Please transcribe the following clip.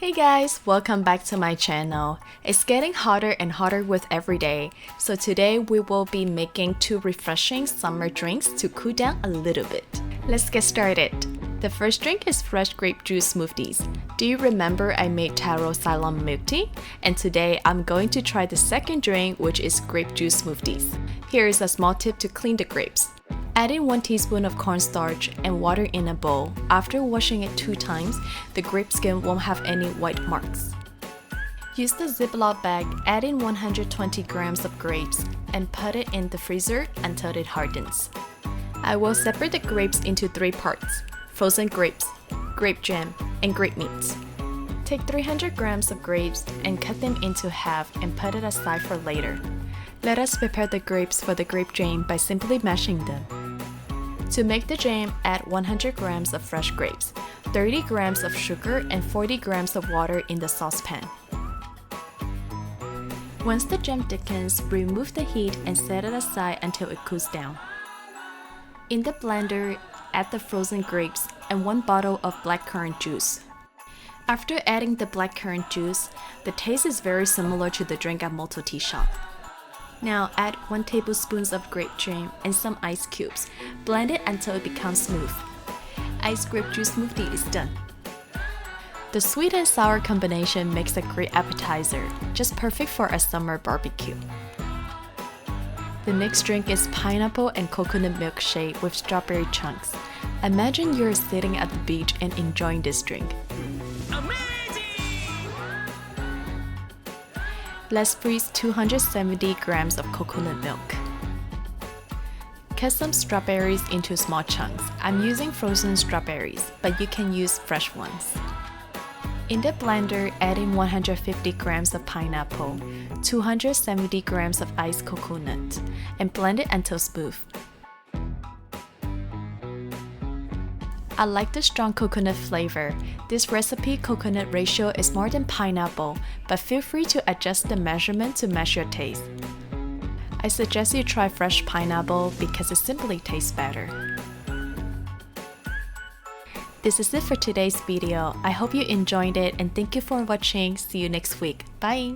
Hey guys, welcome back to my channel. It's getting hotter and hotter with every day, so today we will be making two refreshing summer drinks to cool down a little bit. Let's get started. The first drink is fresh grape juice smoothies. Do you remember I made taro Ceylon milk tea? And today I'm going to try the second drink, which is grape juice smoothies. Here is a small tip to clean the grapes. Add in 1 teaspoon of cornstarch and water in a bowl. After washing it 2 times, the grape skin won't have any white marks. Use the Ziploc bag, add in 120 grams of grapes, and put it in the freezer until it hardens. I will separate the grapes into 3 parts: frozen grapes, grape jam, and grape meats. Take 300 grams of grapes and cut them into half and put it aside for later. Let us prepare the grapes for the grape jam by simply mashing them. To make the jam, add 100 grams of fresh grapes, 30 grams of sugar, and 40 grams of water in the saucepan. Once the jam thickens, remove the heat and set it aside until it cools down. In the blender, add the frozen grapes and 1 bottle of blackcurrant juice. After adding the blackcurrant juice, the taste is very similar to the drink at Moto Tea Shop. Now add 1 tablespoon of grape jam and some ice cubes. Blend it until it becomes smooth. Iced grape juice smoothie is done. The sweet and sour combination makes a great appetizer, just perfect for a summer barbecue. The next drink is pineapple and coconut milkshake with strawberry chunks. Imagine you're sitting at the beach and enjoying this drink. Let's freeze 270 grams of coconut milk. Cut some strawberries into small chunks. I'm using frozen strawberries, but you can use fresh ones. In the blender, add in 150 grams of pineapple, 270 grams of iced coconut, and blend it until smooth. I like the strong coconut flavor. This recipe coconut ratio is more than pineapple, but feel free to adjust the measurement to match your taste. I suggest you try fresh pineapple because it simply tastes better. This is it for today's video. I hope you enjoyed it and thank you for watching. See you next week. Bye!